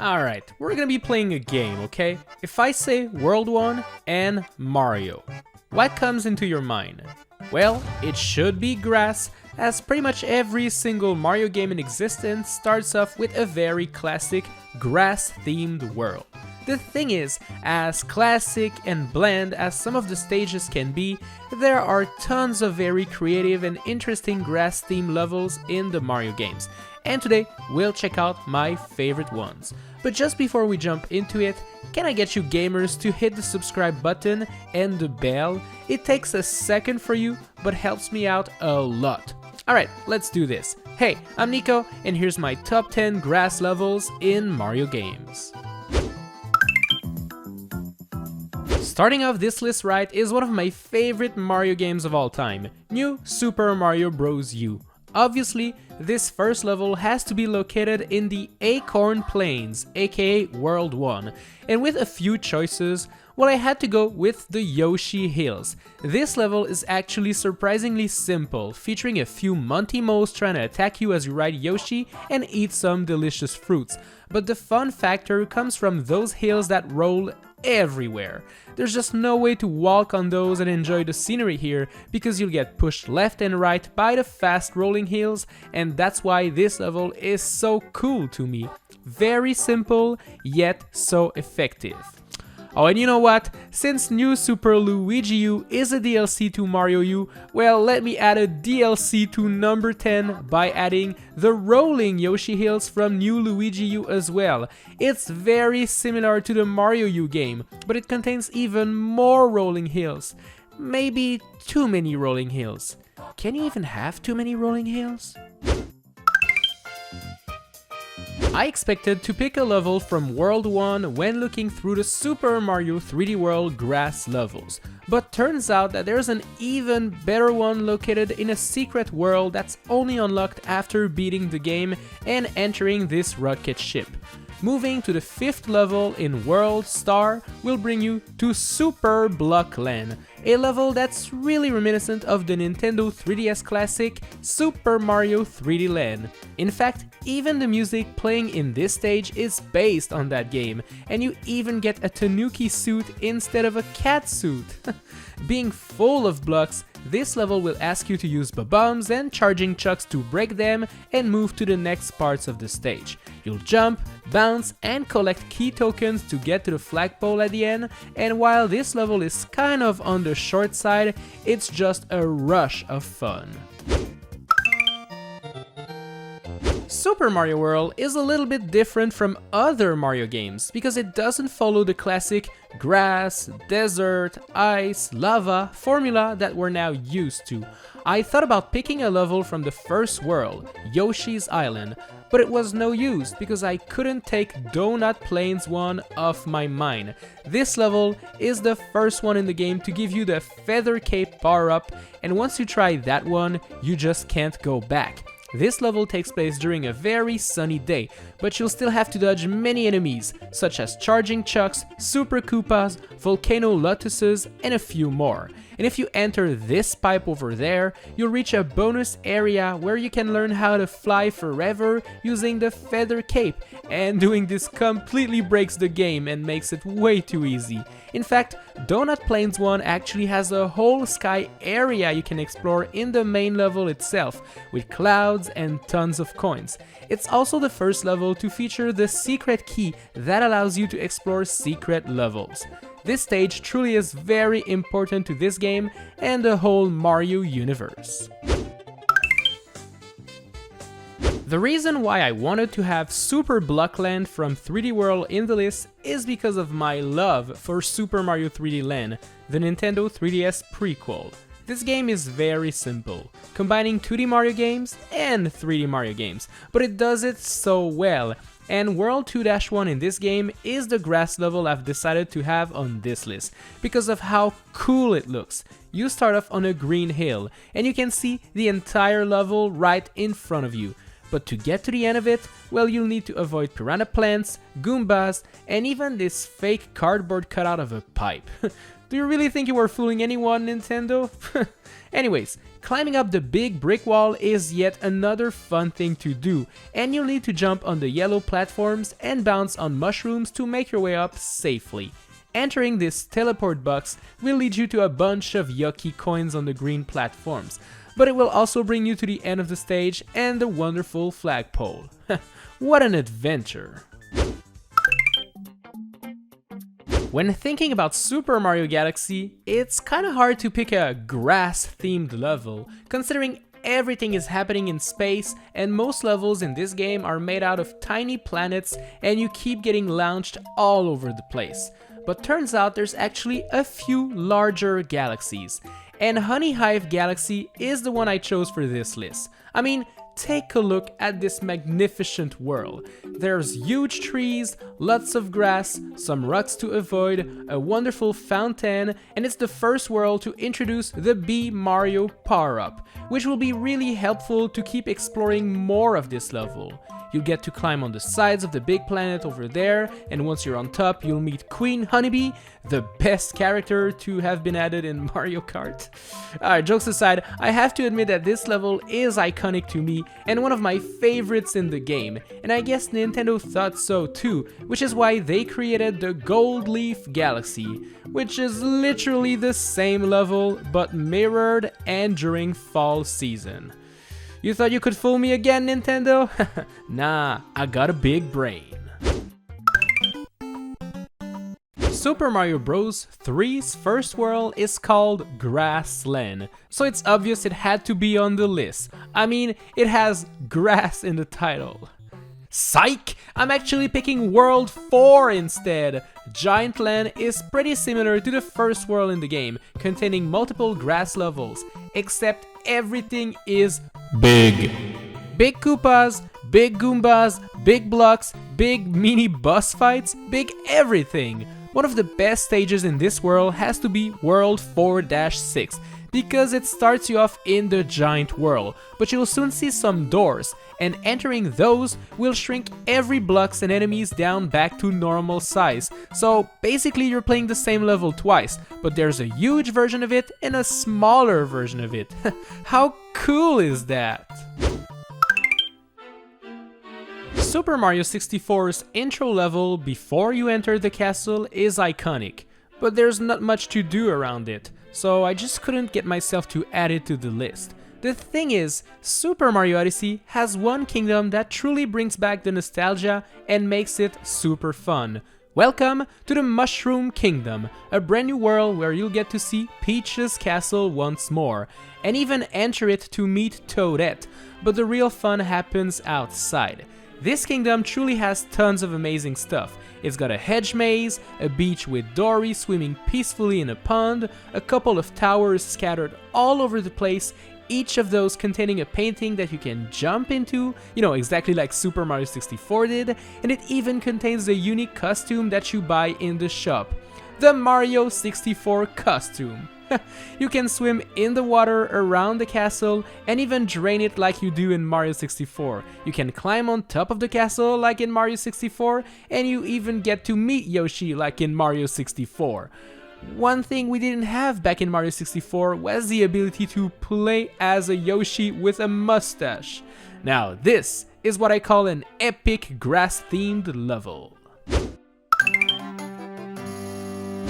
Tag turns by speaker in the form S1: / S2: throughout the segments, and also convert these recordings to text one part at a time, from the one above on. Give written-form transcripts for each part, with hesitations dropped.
S1: Alright, we're gonna be playing a game, okay? If I say World 1 and Mario, what comes into your mind? Well, it should be grass, as pretty much every single Mario game in existence starts off with a very classic grass-themed world. The thing is, as classic and bland as some of the stages can be, there are tons of very creative and interesting grass-themed levels in the Mario games. And today, we'll check out my favorite ones. But just before we jump into it, can I get you gamers to hit the subscribe button and the bell? It takes a second for you, but helps me out a lot. Alright, let's do this. Hey, I'm Nico, and here's my top 10 grass levels in Mario games. Starting off this list right is one of my favorite Mario games of all time, New Super Mario Bros. U. Obviously, this first level has to be located in the Acorn Plains, aka World 1, and with a few choices, well, I had to go with the Yoshi Hills. This level is actually surprisingly simple, featuring a few Monty Moles trying to attack you as you ride Yoshi and eat some delicious fruits, but the fun factor comes from those hills that roll everywhere. There's just no way to walk on those and enjoy the scenery here because you'll get pushed left and right by the fast rolling hills, and that's why this level is so cool to me. Very simple, yet so effective. Oh, and you know what? Since New Super Luigi U is a DLC to Mario U, well, let me add a DLC to number 10 by adding the Rolling Yoshi Hills from New Luigi U as well. It's very similar to the Mario U game, but it contains even more rolling hills. Maybe too many rolling hills. Can you even have too many rolling hills? I expected to pick a level from World 1 when looking through the Super Mario 3D World grass levels, but turns out that there's an even better one located in a secret world that's only unlocked after beating the game and entering this rocket ship. Moving to the 5th level in World Star will bring you to Super Block Land, a level that's really reminiscent of the Nintendo 3DS classic Super Mario 3D Land. In fact, even the music playing in this stage is based on that game, and you even get a Tanuki suit instead of a cat suit. Being full of blocks, this level will ask you to use bombs and charging chucks to break them and move to the next parts of the stage. You'll jump, bounce, and collect key tokens to get to the flagpole at the end, and while this level is kind of on the short side, it's just a rush of fun. Super Mario World is a little bit different from other Mario games because it doesn't follow the classic grass, desert, ice, lava formula that we're now used to. I thought about picking a level from the first world, Yoshi's Island, but it was no use because I couldn't take Donut Plains 1 off my mind. This level is the first one in the game to give you the Feather Cape power-up, and once you try that one, you just can't go back. This level takes place during a very sunny day, but you'll still have to dodge many enemies, such as charging chucks, super Koopas, volcano lotuses, and a few more. And if you enter this pipe over there, you'll reach a bonus area where you can learn how to fly forever using the Feather Cape, and doing this completely breaks the game and makes it way too easy. In fact, Donut Plains 1 actually has a whole sky area you can explore in the main level itself, with clouds and tons of coins. It's also the first level to feature the secret key that allows you to explore secret levels. This stage truly is very important to this game and the whole Mario universe. The reason why I wanted to have Super Block Land from 3D World in the list is because of my love for Super Mario 3D Land, the Nintendo 3DS prequel. This game is very simple, combining 2D Mario games and 3D Mario games, but it does it so well, and World 2-1 in this game is the grass level I've decided to have on this list, because of how cool it looks. You start off on a green hill, and you can see the entire level right in front of you. But to get to the end of it, well, you'll need to avoid piranha plants, Goombas, and even this fake cardboard cutout of a pipe. Do you really think you were fooling anyone, Nintendo? Anyways, climbing up the big brick wall is yet another fun thing to do, and you'll need to jump on the yellow platforms and bounce on mushrooms to make your way up safely. Entering this teleport box will lead you to a bunch of yucky coins on the green platforms, but it will also bring you to the end of the stage and the wonderful flagpole. What an adventure! When thinking about Super Mario Galaxy, it's kinda hard to pick a grass-themed level, considering everything is happening in space and most levels in this game are made out of tiny planets and you keep getting launched all over the place. But turns out there's actually a few larger galaxies, and Honeyhive Galaxy is the one I chose for this list. I mean, take a look at this magnificent world. There's huge trees, lots of grass, some rocks to avoid, a wonderful fountain, and it's the first world to introduce the B Mario power-up, which will be really helpful to keep exploring more of this level. You'll get to climb on the sides of the big planet over there, and once you're on top, you'll meet Queen Honeybee, the best character to have been added in Mario Kart. Alright, jokes aside, I have to admit that this level is iconic to me and one of my favorites in the game, and I guess Nintendo thought so too, which is why they created the Gold Leaf Galaxy, which is literally the same level but mirrored and during fall season. You thought you could fool me again, Nintendo? Nah, I got a big brain. Super Mario Bros. 3's first world is called Grassland, so it's obvious it had to be on the list. I mean, it has grass in the title. Psych! I'm actually picking World 4 instead! Giant Land is pretty similar to the first world in the game, containing multiple grass levels, except everything is big. Big Koopas, big Goombas, big blocks, big mini boss fights, big everything. One of the best stages in this world has to be World 4-6, because it starts you off in the giant world, but you'll soon see some doors, and entering those will shrink every blocks and enemies down back to normal size. So basically you're playing the same level twice, but there's a huge version of it and a smaller version of it. How cool is that? Super Mario 64's intro level before you enter the castle is iconic, but there's not much to do around it, so I just couldn't get myself to add it to the list. The thing is, Super Mario Odyssey has one kingdom that truly brings back the nostalgia and makes it super fun. Welcome to the Mushroom Kingdom, a brand new world where you'll get to see Peach's castle once more, and even enter it to meet Toadette, but the real fun happens outside. This kingdom truly has tons of amazing stuff. It's got a hedge maze, a beach with Dory swimming peacefully in a pond, a couple of towers scattered all over the place, each of those containing a painting that you can jump into, you know, exactly like Super Mario 64 did, and it even contains a unique costume that you buy in the shop. The Mario 64 costume. You can swim in the water around the castle and even drain it like you do in Mario 64. You can climb on top of the castle like in Mario 64, and you even get to meet Yoshi like in Mario 64. One thing we didn't have back in Mario 64 was the ability to play as a Yoshi with a mustache. Now this is what I call an epic grass-themed level.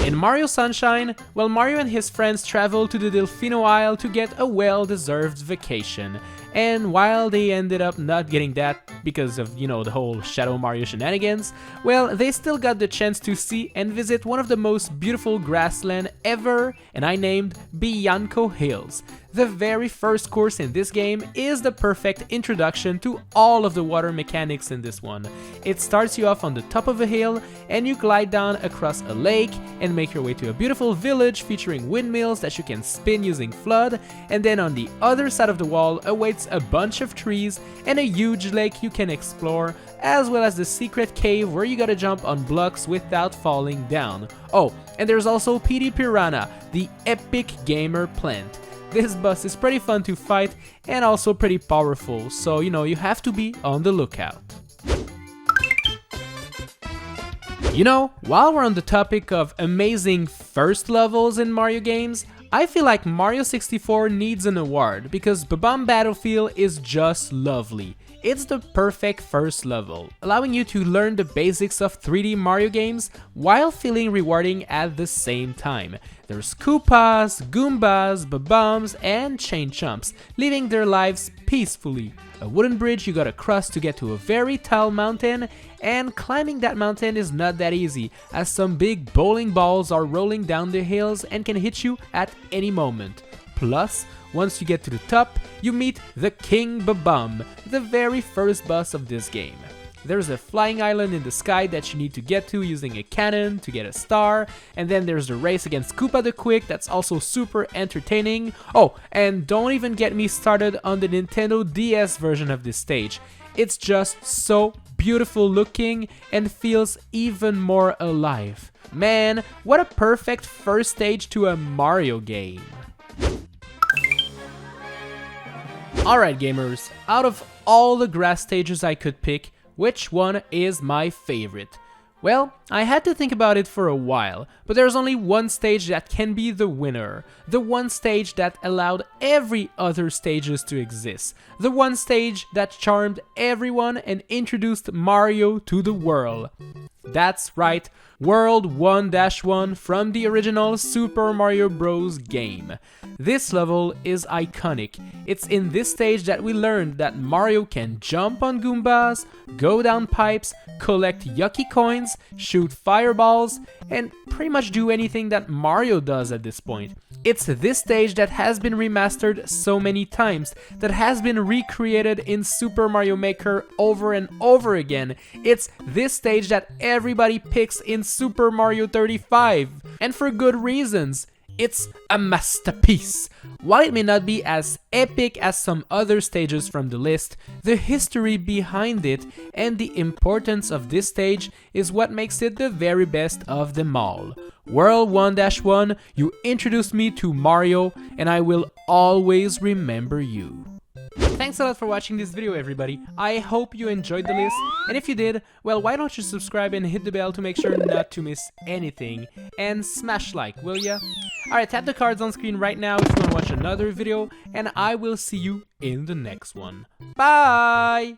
S1: In Mario Sunshine, well, Mario and his friends travel to the Delfino Isle to get a well-deserved vacation. And while they ended up not getting that because of, you know, the whole Shadow Mario shenanigans, well, they still got the chance to see and visit one of the most beautiful grassland ever, and I named Bianco Hills. The very first course in this game is the perfect introduction to all of the water mechanics in this one. It starts you off on the top of a hill and you glide down across a lake and make your way to a beautiful village featuring windmills that you can spin using FLUDD, and then on the other side of the wall awaits a bunch of trees and a huge lake you can explore, as well as the secret cave where you gotta jump on blocks without falling down. Oh, and there's also PD Piranha, the epic gamer plant. This boss is pretty fun to fight and also pretty powerful, so you know, you have to be on the lookout. You know, while we're on the topic of amazing first levels in Mario games, I feel like Mario 64 needs an award because BOB-OMB Battlefield is just lovely. It's the perfect first level, allowing you to learn the basics of 3D Mario games while feeling rewarding at the same time. There's Koopas, Goombas, BOB-OMBs, and Chain Chomps, living their lives peacefully. A wooden bridge you gotta cross to get to a very tall mountain, and climbing that mountain is not that easy, as some big bowling balls are rolling down the hills and can hit you at any moment. Plus, once you get to the top, you meet the King BOB-OMB, the very first boss of this game. There's a flying island in the sky that you need to get to using a cannon to get a star, and then there's the race against Koopa the Quick that's also super entertaining. Oh, and don't even get me started on the Nintendo DS version of this stage. It's just so beautiful looking and feels even more alive. Man, what a perfect first stage to a Mario game. Alright gamers, out of all the grass stages I could pick, which one is my favorite? Well, I had to think about it for a while, but there's only one stage that can be the winner. The one stage that allowed every other stages to exist. The one stage that charmed everyone and introduced Mario to the world. That's right, World 1-1 from the original Super Mario Bros. Game. This level is iconic. It's in this stage that we learned that Mario can jump on Goombas, go down pipes, collect yucky coins, shoot fireballs, and pretty much do anything that Mario does at this point. It's this stage that has been remastered so many times, that has been recreated in Super Mario Maker over and over again. It's this stage that everybody picks in Super Mario 35, and for good reasons. It's a masterpiece. While it may not be as epic as some other stages from the list, the history behind it and the importance of this stage is what makes it the very best of them all. World 1-1, you introduced me to Mario, and I will always remember you. Thanks a lot for watching this video everybody, I hope you enjoyed the list, and if you did, well why don't you subscribe and hit the bell to make sure not to miss anything, and smash like, will ya? Alright, tap the cards on screen right now if you want to watch another video, and I will see you in the next one. Bye!